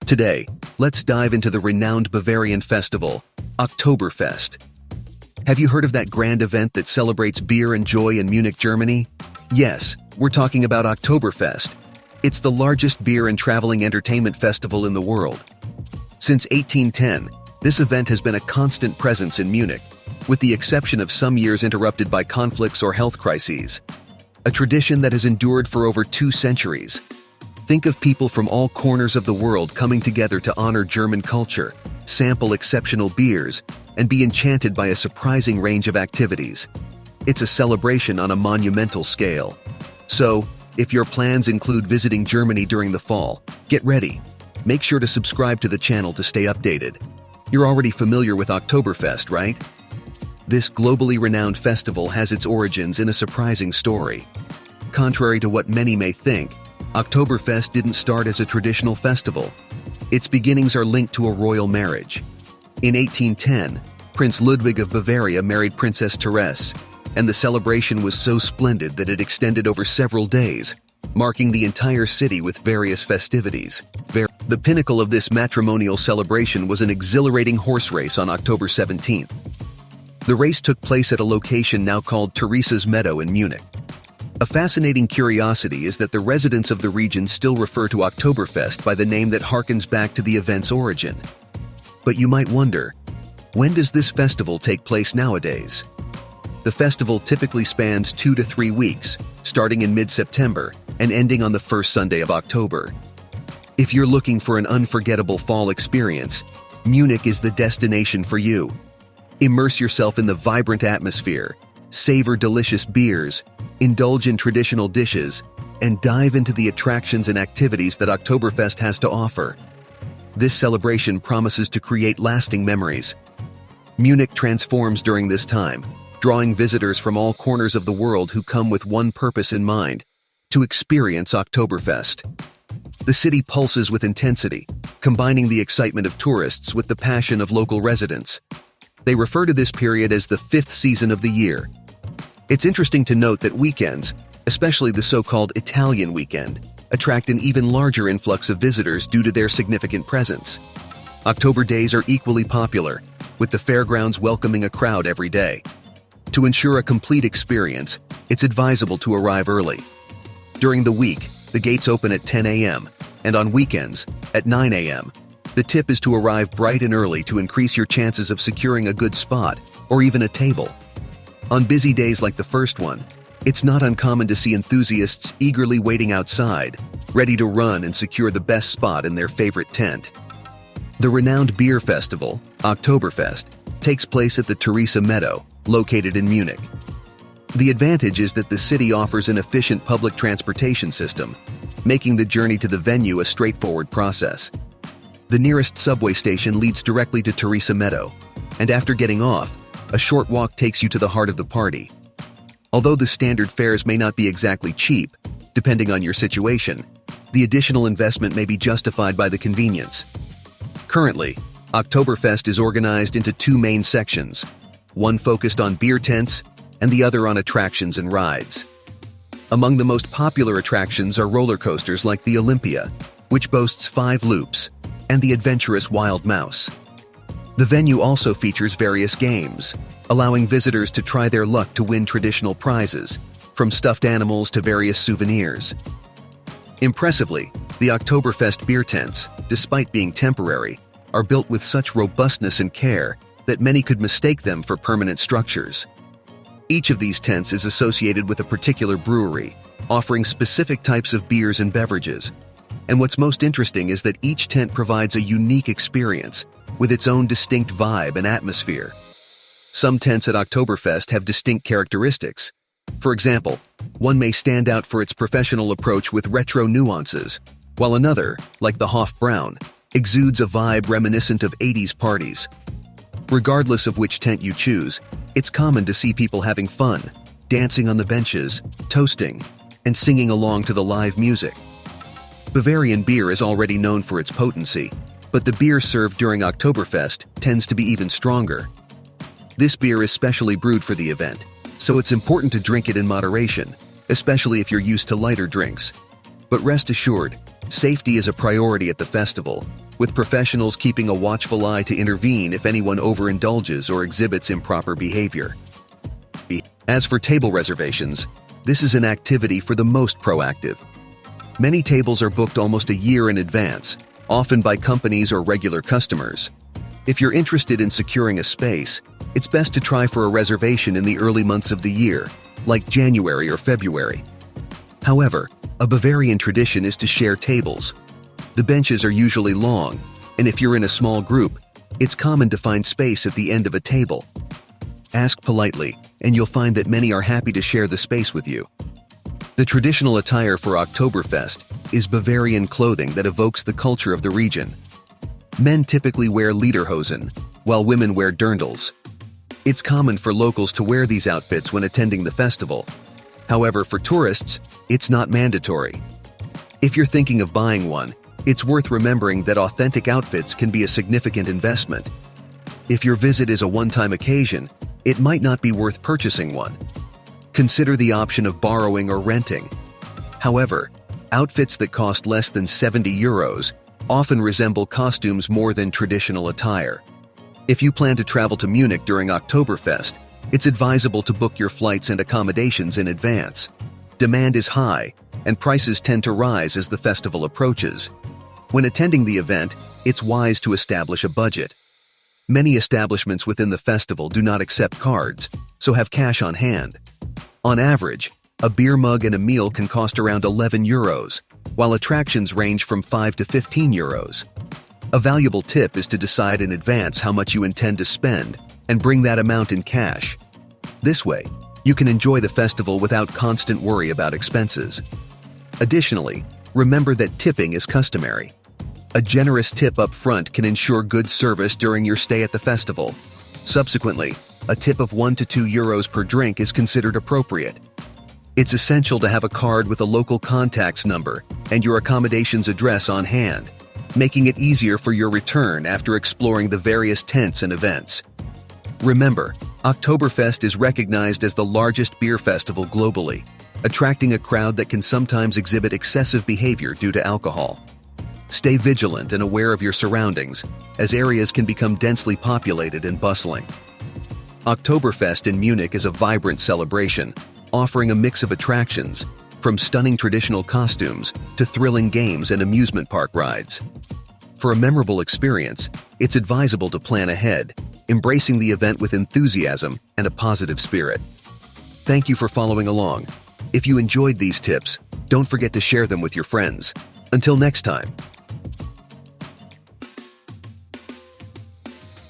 Today, let's dive into the renowned Bavarian festival, Oktoberfest. Have you heard of that grand event that celebrates beer and joy in Munich, Germany? Yes, we're talking about Oktoberfest. It's the largest beer and traveling entertainment festival in the world. Since 1810, this event has been a constant presence in Munich, with the exception of some years interrupted by conflicts or health crises. A tradition that has endured for over 2 centuries. Think of people from all corners of the world coming together to honor German culture, sample exceptional beers, and be enchanted by a surprising range of activities. It's a celebration on a monumental scale. So, if your plans include visiting Germany during the fall, get ready. Make sure to subscribe to the channel to stay updated. You're already familiar with Oktoberfest, right? This globally renowned festival has its origins in a surprising story. Contrary to what many may think, Oktoberfest didn't start as a traditional festival. Its beginnings are linked to a royal marriage. In 1810, Prince Ludwig of Bavaria married Princess Therese, and the celebration was so splendid that it extended over several days, marking the entire city with various festivities. The pinnacle of this matrimonial celebration was an exhilarating horse race on October 17th. The race took place at a location now called Theresa's Meadow in Munich. A fascinating curiosity is that the residents of the region still refer to Oktoberfest by the name that harkens back to the event's origin. But you might wonder, when does this festival take place nowadays? The festival typically spans 2 to 3 weeks, starting in mid-September and ending on the first Sunday of October. If you're looking for an unforgettable fall experience, Munich is the destination for you. Immerse yourself in the vibrant atmosphere, savor delicious beers, indulge in traditional dishes, and dive into the attractions and activities that Oktoberfest has to offer. This celebration promises to create lasting memories. Munich transforms during this time, drawing visitors from all corners of the world who come with one purpose in mind: to experience Oktoberfest. The city pulses with intensity, combining the excitement of tourists with the passion of local residents. They refer to this period as the 5th season of the year. It's interesting to note that weekends, especially the so-called Italian weekend, attract an even larger influx of visitors due to their significant presence. October days are equally popular, with the fairgrounds welcoming a crowd every day. To ensure a complete experience, it's advisable to arrive early. During the week, the gates open at 10 a.m., and on weekends, at 9 a.m. The tip is to arrive bright and early to increase your chances of securing a good spot, or even a table. On busy days like the first one, it's not uncommon to see enthusiasts eagerly waiting outside, ready to run and secure the best spot in their favorite tent. The renowned beer festival, Oktoberfest, takes place at the Theresa Meadow, located in Munich. The advantage is that the city offers an efficient public transportation system, making the journey to the venue a straightforward process. The nearest subway station leads directly to Theresa Meadow, and after getting off, a short walk takes you to the heart of the party. Although the standard fares may not be exactly cheap, depending on your situation, the additional investment may be justified by the convenience. Currently, Oktoberfest is organized into 2 main sections, one focused on beer tents and the other on attractions and rides. Among the most popular attractions are roller coasters like the Olympia, which boasts 5 loops, and the adventurous Wild Mouse. The venue also features various games, allowing visitors to try their luck to win traditional prizes, from stuffed animals to various souvenirs. Impressively, the Oktoberfest beer tents, despite being temporary, are built with such robustness and care that many could mistake them for permanent structures. Each of these tents is associated with a particular brewery, offering specific types of beers and beverages. And what's most interesting is that each tent provides a unique experience, with its own distinct vibe and atmosphere. Some tents at Oktoberfest have distinct characteristics. For example, one may stand out for its professional approach with retro nuances, while another, like the Hof Braun, exudes a vibe reminiscent of 80s parties. Regardless of which tent you choose, it's common to see people having fun, dancing on the benches, toasting, and singing along to the live music. Bavarian beer is already known for its potency, but the beer served during Oktoberfest tends to be even stronger. This beer is specially brewed for the event, so it's important to drink it in moderation, especially if you're used to lighter drinks. But rest assured, Safety is a priority at the festival, with professionals keeping a watchful eye to intervene if anyone overindulges or exhibits improper behavior. As for table reservations, this is an activity for the most proactive. Many tables are booked almost a year in advance, often by companies or regular customers. If you're interested in securing a space, it's best to try for a reservation in the early months of the year, like January or February. However, a Bavarian tradition is to share tables. The benches are usually long, and if you're in a small group, it's common to find space at the end of a table. Ask politely, and you'll find that many are happy to share the space with you. The traditional attire for Oktoberfest is Bavarian clothing that evokes the culture of the region. Men typically wear lederhosen, while women wear dirndls. It's common for locals to wear these outfits when attending the festival. However, for tourists, it's not mandatory. If you're thinking of buying one, it's worth remembering that authentic outfits can be a significant investment. If your visit is a one-time occasion, it might not be worth purchasing one. Consider the option of borrowing or renting. However, outfits that cost less than €70 often resemble costumes more than traditional attire. If you plan to travel to Munich during Oktoberfest, it's advisable to book your flights and accommodations in advance. Demand is high, and prices tend to rise as the festival approaches. When attending the event, it's wise to establish a budget. Many establishments within the festival do not accept cards, so have cash on hand. On average, a beer mug and a meal can cost around €11, while attractions range from €5 to €15. A valuable tip is to decide in advance how much you intend to spend and bring that amount in cash. This way, you can enjoy the festival without constant worry about expenses. Additionally, remember that tipping is customary. A generous tip up front can ensure good service during your stay at the festival. Subsequently, a tip of €1 to €2 per drink is considered appropriate. It's essential to have a card with a local contact's number and your accommodation's address on hand, making it easier for your return after exploring the various tents and events. Remember, Oktoberfest is recognized as the largest beer festival globally, attracting a crowd that can sometimes exhibit excessive behavior due to alcohol. Stay vigilant and aware of your surroundings, as areas can become densely populated and bustling. Oktoberfest in Munich is a vibrant celebration, offering a mix of attractions, from stunning traditional costumes to thrilling games and amusement park rides. For a memorable experience, it's advisable to plan ahead, embracing the event with enthusiasm and a positive spirit. Thank you for following along. If you enjoyed these tips, don't forget to share them with your friends. Until next time.